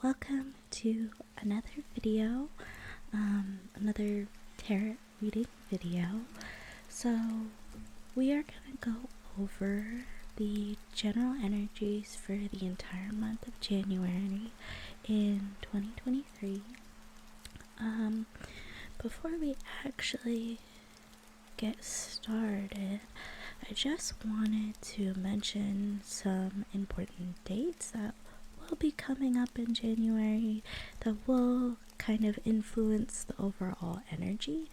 welcome to another video, another tarot reading video. So we are going to go over the general energies for the entire month of January in 2023. Before we actually get started, I just wanted to mention some important dates that will be coming up in January that will kind of influence the overall energy.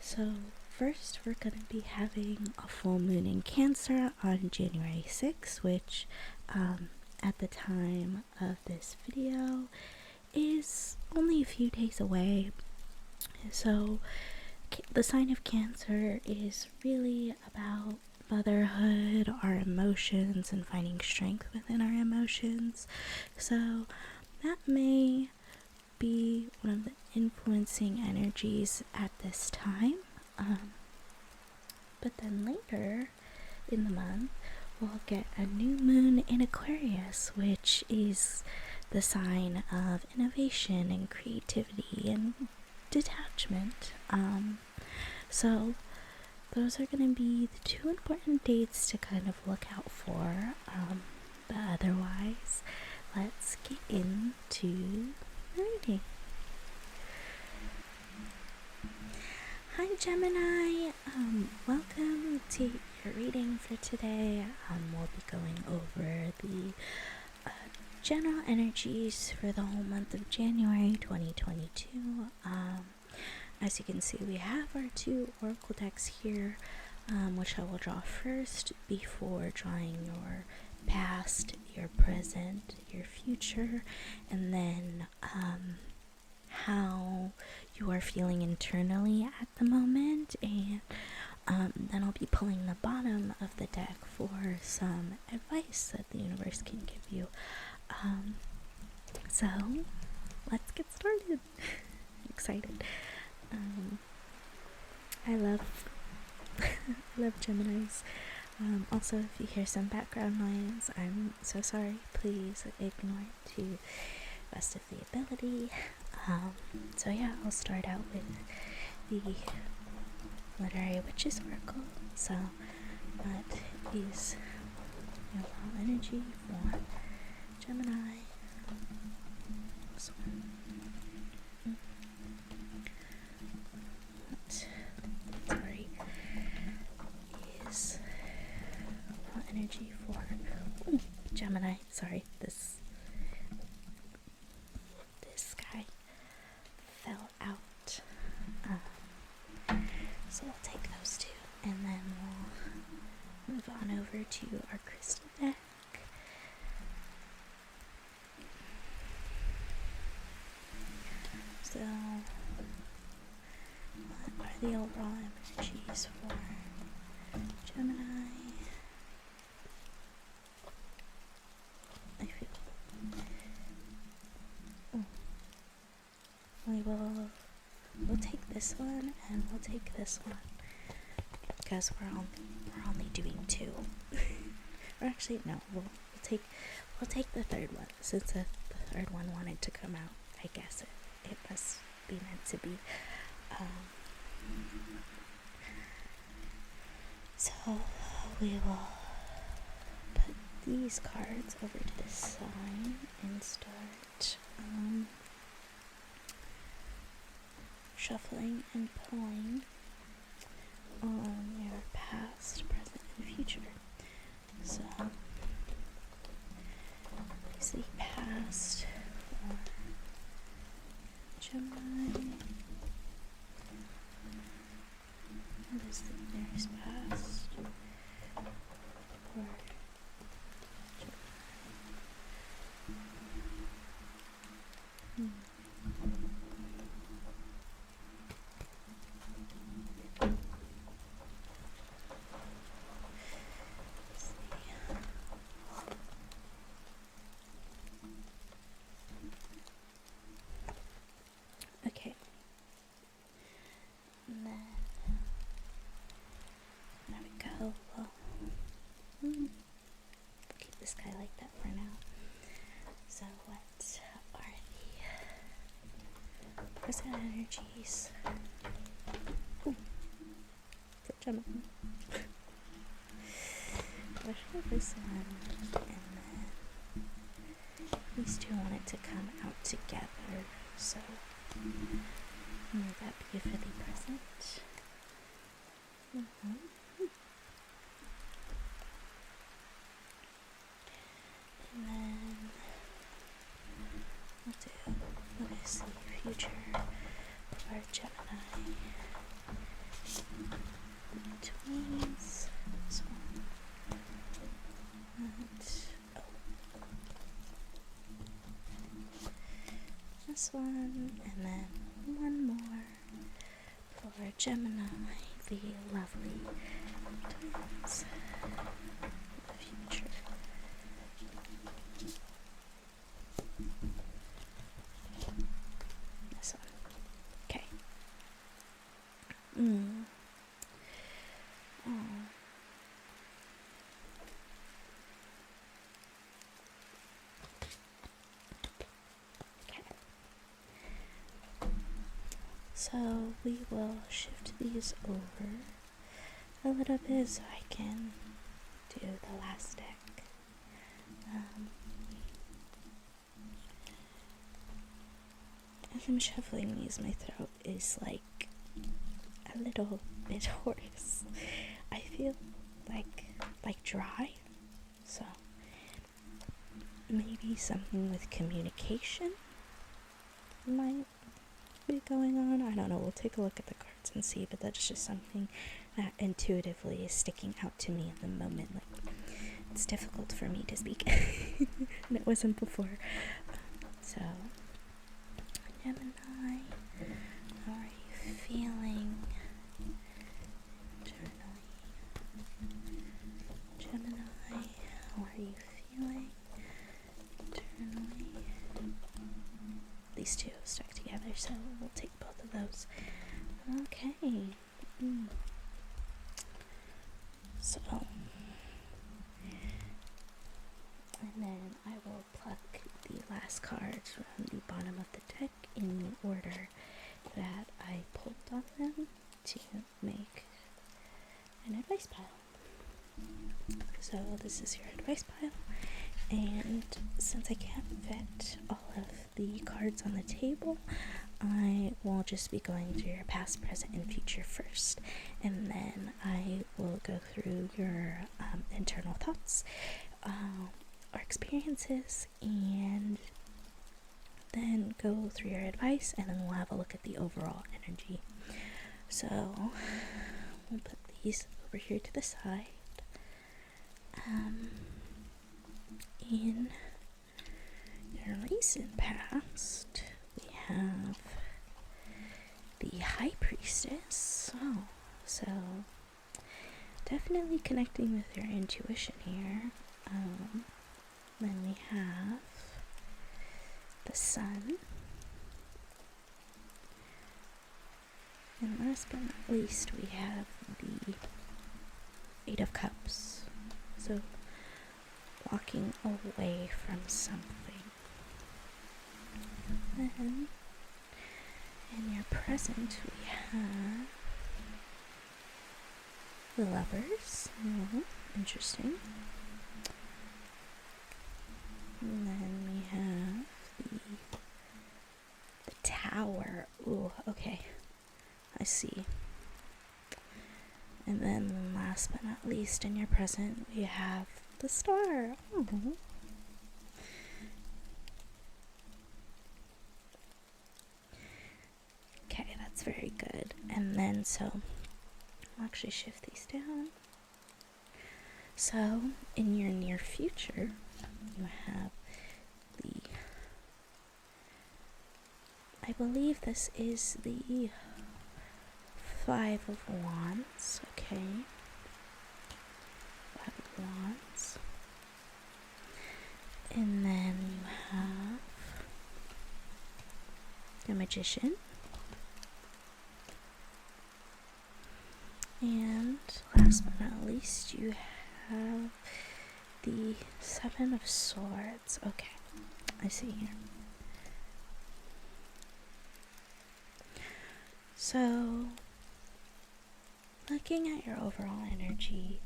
So first we're going to be having a full moon in Cancer on January 6th, which at the time of this video is only a few days away. So the sign of Cancer is really about motherhood, our emotions, and finding strength within our emotions. So that may be one of the influencing energies at this time. But then later in the month, we'll get a new moon in Aquarius, which is the sign of innovation and creativity and detachment. So those are going to be the two important dates to kind of look out for. But otherwise, let's get into the reading. Hi Gemini, welcome to your reading for today. We'll be going over the general energies for the whole month of January 2022. As you can see, we have our two oracle decks here, which I will draw first before drawing your past, your present, your future, and then how you are feeling internally at the moment, and then I'll be pulling the bottom of the deck for some advice that the universe can give you. So let's get started. I'm excited. I love Geminis. Also, if you hear some background noise, I'm so sorry. Please ignore it to the best of the ability. So yeah, I'll start out with the Literary Witches Oracle. So that is your overall energy for Gemini. This one. Sorry. Is overall energy for Gemini. Sorry, this guy fell out. So we'll take those two, and then we'll move on over to our crystal deck. So, what are the overall energies for Gemini? I feel we'll take this one and we'll take this one because we're only doing two. Or actually, no, we'll take the third one since the third one wanted to come out. I guess it must be meant to be. So we will put these cards over to the side and start shuffling and pulling on your past, present, and future. So see past for Gemini. What is the nearest past for Gemini? Okay. And then there we go. Well, keep this guy like that for now. So what are the present energies for Gemini? What should this one? And then these two wanted to come out together, so may that be for the present. And then we'll do, what is the future for Gemini? The twins, this one, and this one, and then one more for Gemini, the lovely twins, the future. This one. Okay. Oh. Okay. So we will shift these over a little bit so I can do the last deck. As I'm shuffling these, my throat is like a little bit hoarse. I feel like dry, so maybe something with communication might be going on. I don't know. We'll take a look at the cards and see, but that's just something that intuitively is sticking out to me in the moment. Like, it's difficult for me to speak, and it wasn't before. So, Gemini, how are you feeling? Gemini, how are you feeling? Internally. These two stuck together, so we'll take both of those. Okay. So, and then I will pluck the last cards from the bottom of the deck in the order that I pulled on them to make an advice pile. So this is your advice pile, and since I can't fit all of the cards on the table, I will just be going through your past, present, and future first, and then I will go through your internal thoughts or experiences, and then go through your advice, and then we'll have a look at the overall energy. So we'll put these over here to the side. In your recent past, we have the High Priestess. So definitely connecting with your intuition here. Then we have the Sun. And last but not least, we have the Eight of Cups. So walking away from something. Then in your present, we have the Lovers. Interesting. And then we have the Tower. Ooh, okay. I see. And then last but not least, in your present, we have the Star. Oh. Okay, that's very good. And then, so, I'll actually shift these down. So, in your near future, you have the, I believe this is the Five of Wands, okay. Five of Wands. And then you have the Magician. And last but not least, you have the Seven of Swords. Okay. I see here. So, looking at your overall energy,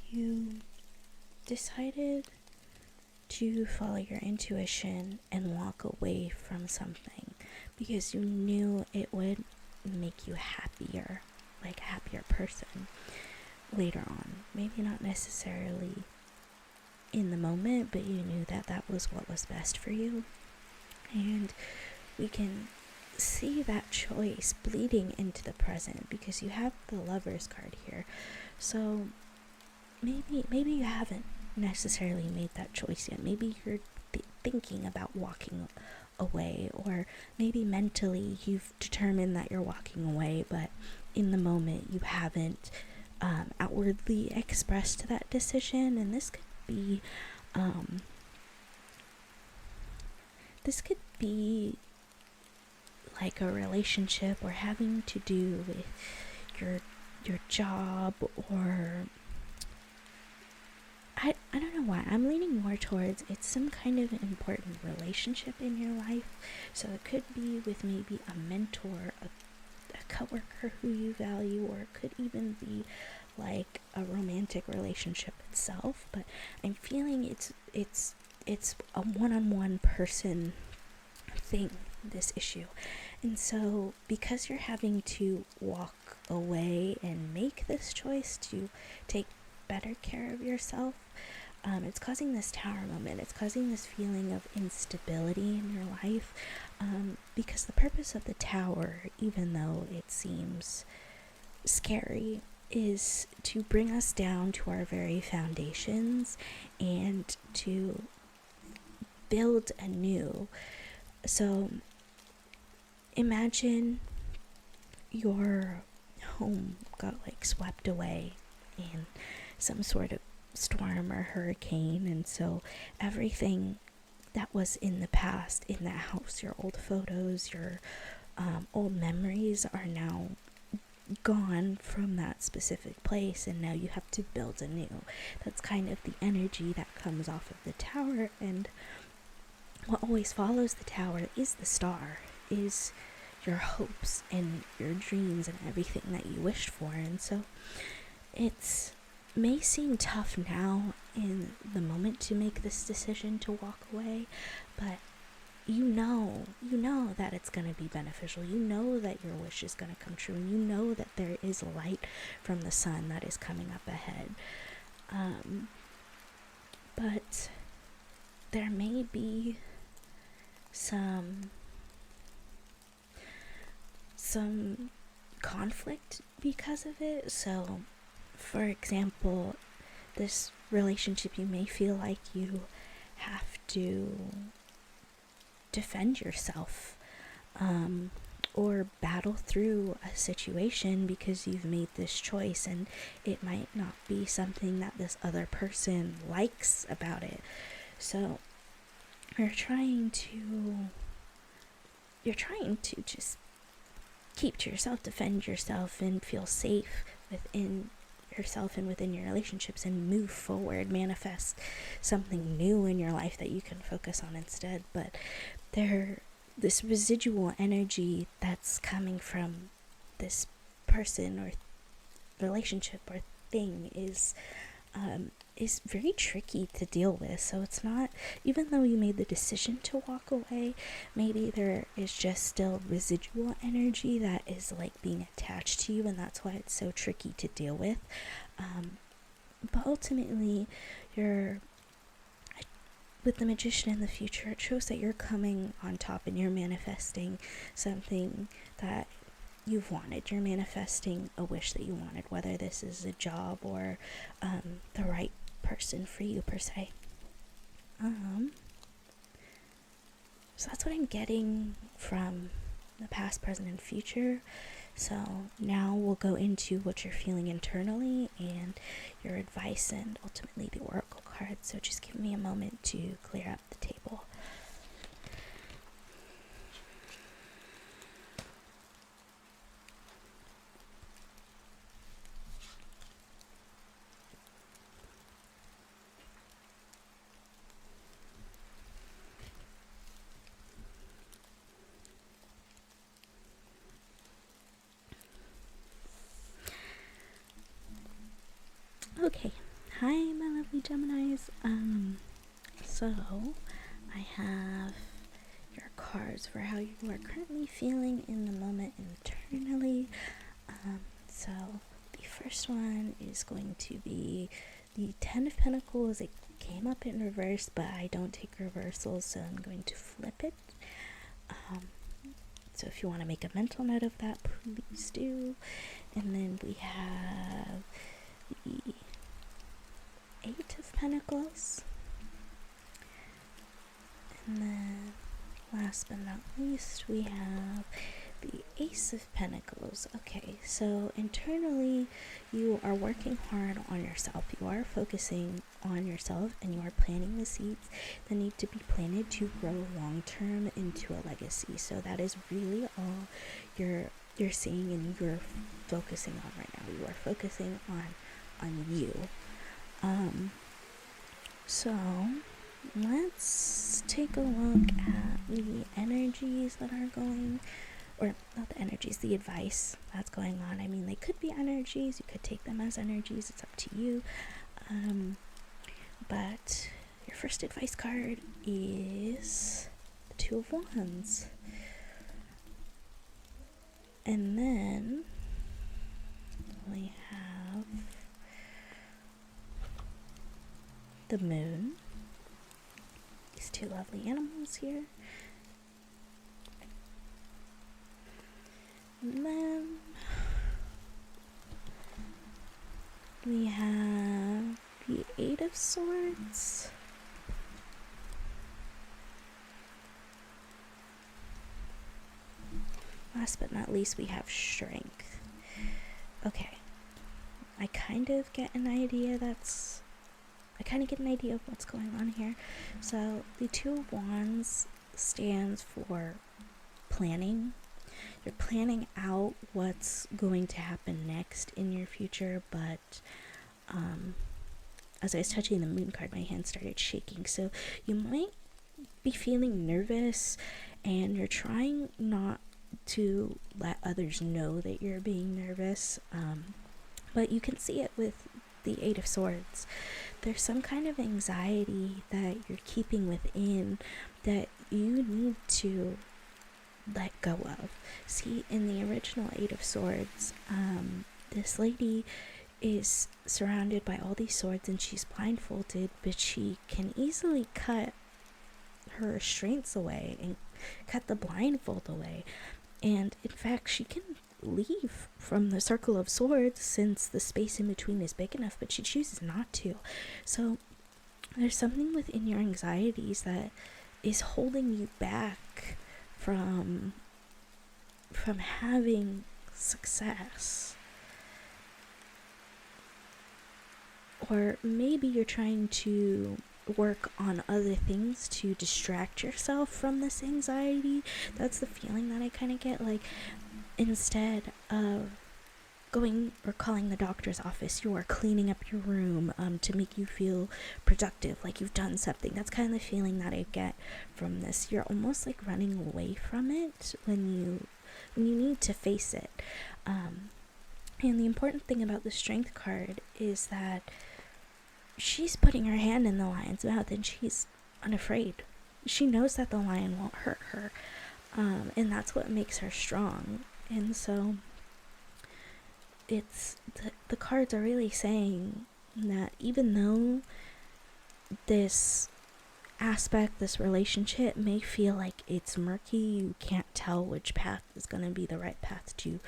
you decided to follow your intuition and walk away from something because you knew it would make you happier, like a happier person later on. Maybe not necessarily in the moment, but you knew that that was what was best for you. And we can see that choice bleeding into the present because you have the Lover's card here. So maybe you haven't necessarily made that choice yet. Maybe you're thinking about walking away, or maybe mentally you've determined that you're walking away, but in the moment you haven't outwardly expressed that decision. And this could be like a relationship or having to do with your job, or I don't know why I'm leaning more towards it's some kind of important relationship in your life. So it could be with maybe a mentor, a coworker who you value, or it could even be like a romantic relationship itself. But I'm feeling it's a one-on-one person thing, this issue. And so because you're having to walk away and make this choice to take better care of yourself, it's causing this tower moment. It's causing this feeling of instability in your life, because the purpose of the tower, even though it seems scary, is to bring us down to our very foundations and to build anew. So imagine your home got like swept away in some sort of storm or hurricane, and so everything that was in the past in that house, your old photos, your old memories, are now gone from that specific place, and now you have to build anew. That's kind of the energy that comes off of the tower. And what always follows the tower is the star, is your hopes and your dreams and everything that you wished for. And so it may seem tough now in the moment to make this decision to walk away, but you know that it's going to be beneficial. You know that your wish is going to come true, and you know that there is light from the sun that is coming up ahead. But there may be some conflict because of it. So, for example, this relationship, you may feel like you have to defend yourself, or battle through a situation because you've made this choice, and it might not be something that this other person likes about it. So you're trying to just keep to yourself, defend yourself, and feel safe within yourself and within your relationships, and move forward, manifest something new in your life that you can focus on instead. But this residual energy that's coming from this person or relationship or thing is very tricky to deal with. So it's not, even though you made the decision to walk away, maybe there is just still residual energy that is like being attached to you, and that's why it's so tricky to deal with. But ultimately, with the Magician in the future, it shows that you're coming on top and you're manifesting something that you've wanted. You're manifesting a wish that you wanted, whether this is a job or the right person for you per se. So that's what I'm getting from the past, present, and future. So now we'll go into what you're feeling internally and your advice and ultimately the oracle card. So just give me a moment to clear up the table. Okay, hi my lovely Geminis. So I have your cards for how you are currently feeling in the moment internally. So the first one is going to be the Ten of Pentacles. It came up in reverse, but I don't take reversals, so I'm going to flip it. So if you want to make a mental note of that, please do. And then we have the Eight of Pentacles. And then last but not least, we have the Ace of Pentacles. Okay, so internally you are working hard on yourself. You are focusing on yourself and you are planting the seeds that need to be planted to grow long term into a legacy. So that is really all you're seeing and you're focusing on right now. You are focusing on you. So let's take a look at the energies that are going, or not the energies, the advice that's going on. I mean, they could be energies, you could take them as energies, it's up to you. But your first advice card is the Two of Wands. And then we have the Moon. These two lovely animals here. And then we have the Eight of Swords. Last but not least, we have Strength. Okay. I kind of get an idea of what's going on here. So the Two of Wands stands for planning. You're planning out what's going to happen next in your future, but as I was touching the Moon card, my hand started shaking. So you might be feeling nervous and you're trying not to let others know that you're being nervous, but you can see it with the Eight of Swords. There's some kind of anxiety that you're keeping within that you need to let go of. See, in the original Eight of Swords, this lady is surrounded by all these swords and she's blindfolded, but she can easily cut her restraints away and cut the blindfold away. And in fact, she can leave from the Circle of Swords since the space in between is big enough, but she chooses not to. So there's something within your anxieties that is holding you back from having success. Or maybe you're trying to work on other things to distract yourself from this anxiety. That's the feeling that I kind of get. Like, instead of going or calling the doctor's office, you are cleaning up your room to make you feel productive, like you've done something. That's kind of the feeling that I get from this. You're almost like running away from it when you need to face it. And the important thing about the Strength card is that she's putting her hand in the lion's mouth and she's unafraid. She knows that the lion won't hurt her, and that's what makes her strong. And so it's the cards are really saying that even though this aspect, this relationship may feel like it's murky, you can't tell which path is going to be the right path to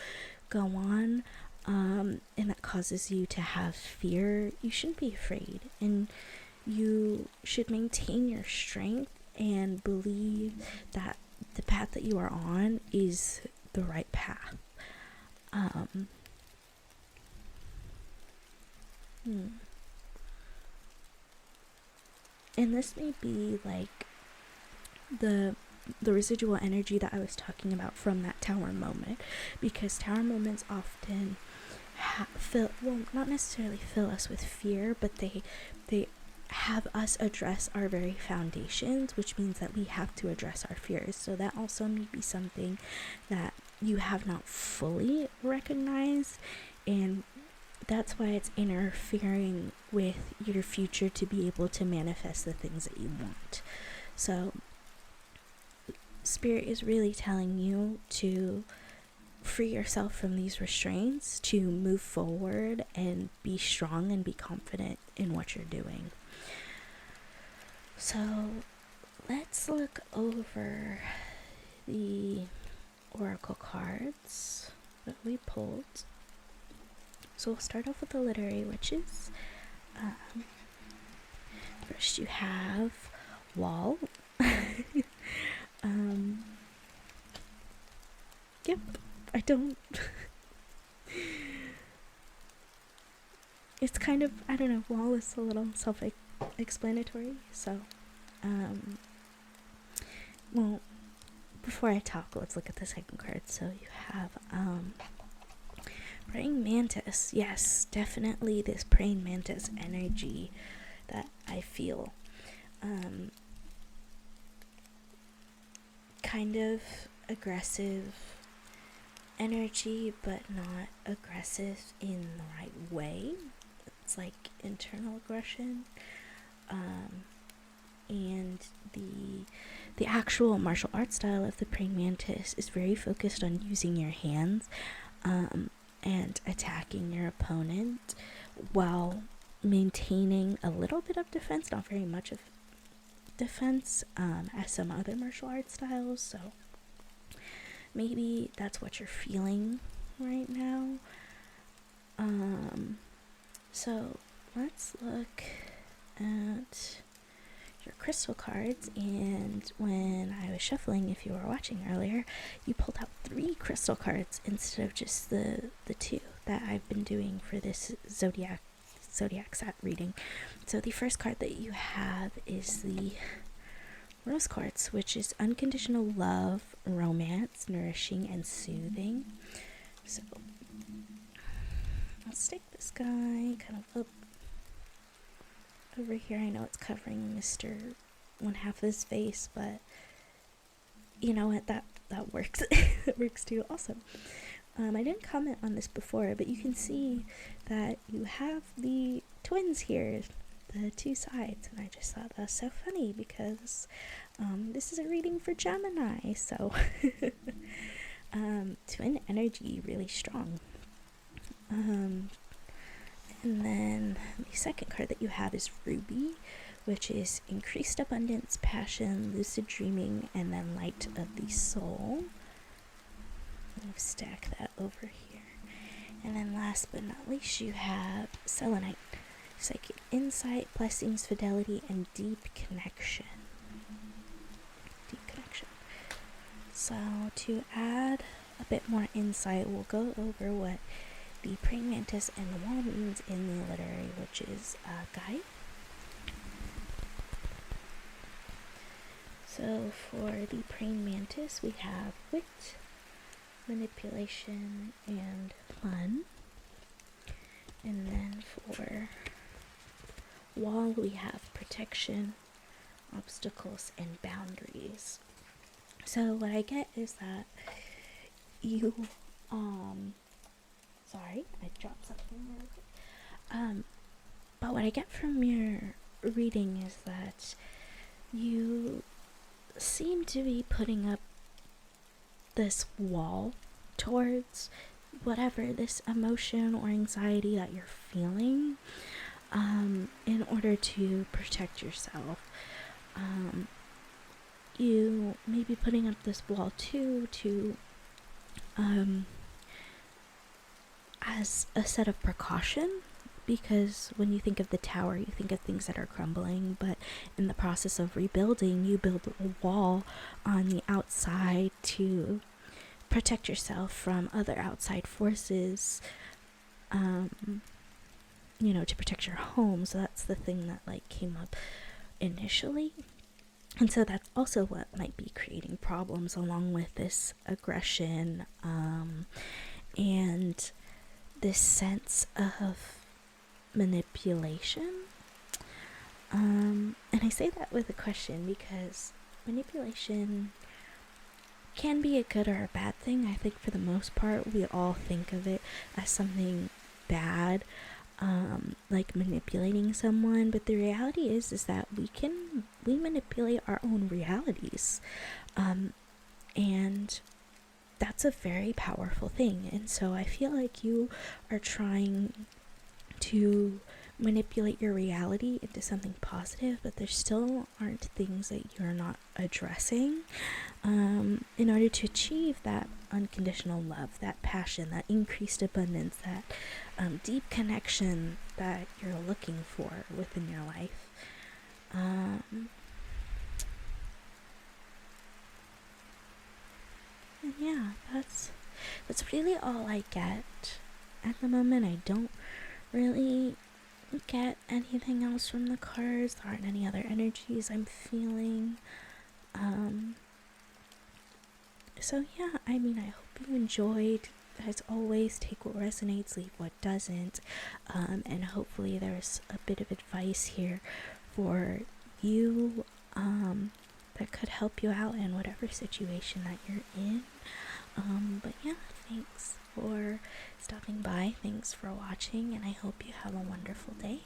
go on, and that causes you to have fear, you shouldn't be afraid, and you should maintain your strength and believe that the path that you are on is the right path. And this may be like the residual energy that I was talking about from that Tower moment, because Tower moments often not necessarily fill us with fear, but they have us address our very foundations, which means that we have to address our fears. So that also may be something that you have not fully recognized, and that's why it's interfering with your future to be able to manifest the things that you want. So Spirit is really telling you to free yourself from these restraints, to move forward and be strong and be confident in what you're doing. So let's look over the oracle cards that we pulled. So we'll start off with the literary witches. First you have Wall. Yep, I don't... It's kind of, I don't know, Wall is a little self-explanatory, so, well, before I talk, let's look at the second card. So you have, Praying Mantis. Yes, definitely this Praying Mantis energy that I feel. Kind of aggressive energy, but not aggressive in the right way. It's like internal aggression. And the actual martial arts style of the Praying Mantis is very focused on using your hands and attacking your opponent while maintaining a little bit of defense, not very much of defense, as some other martial arts styles. So maybe that's what you're feeling right now. So let's look at your crystal cards, and when I was shuffling, if you were watching earlier, you pulled out 3 crystal cards instead of just the 2 that I've been doing for this Zodiac sat reading. So the first card that you have is the Rose quartz, which is unconditional love, romance, nourishing, and soothing. So let's stick this guy kind of up over here. I know it's covering Mr. one half of his face, but you know what, that works. It works too. Also, I didn't comment on this before, but you can see that you have the twins here, the 2 sides, and I just thought that was so funny because this is a reading for Gemini, so twin energy really strong. And then the second card that you have is Ruby, which is increased abundance, passion, lucid dreaming, and then light of the soul. I'll stack that over here. And then last but not least, you have Selenite, psychic insight, blessings, fidelity, and deep connection. So to add a bit more insight, we'll go over what the Praying Mantis and the Wall means in the literary witches guide. So for the Praying Mantis, we have wit, manipulation, and fun. And then for Wall, we have protection, obstacles, and boundaries. So what I get is that you, sorry, I dropped something really quick. But what I get from your reading is that you seem to be putting up this wall towards whatever this emotion or anxiety that you're feeling, in order to protect yourself. You may be putting up this wall too to as a set of precaution, because when you think of the tower, you think of things that are crumbling, but in the process of rebuilding, you build a wall on the outside to protect yourself from other outside forces, to protect your home. So that's the thing that came up initially. And so that's also what might be creating problems, along with this aggression, and this sense of manipulation. And I say that with a question because manipulation can be a good or a bad thing. I think for the most part, we all think of it as something bad, like manipulating someone, but the reality is that we manipulate our own realities, and that's a very powerful thing. And so I feel like you are trying to manipulate your reality into something positive, but there still aren't things that you're not addressing in order to achieve that unconditional love, that passion, that increased abundance, that deep connection that you're looking for within your life. And yeah, that's really all I get at the moment. I don't really get anything else from the cards. There aren't any other energies I'm feeling. So yeah, I mean, I hope you enjoyed. As always, take what resonates, leave what doesn't, and hopefully there's a bit of advice here for you that could help you out in whatever situation that you're in. But yeah, thanks for stopping by, thanks for watching, and I hope you have a wonderful day.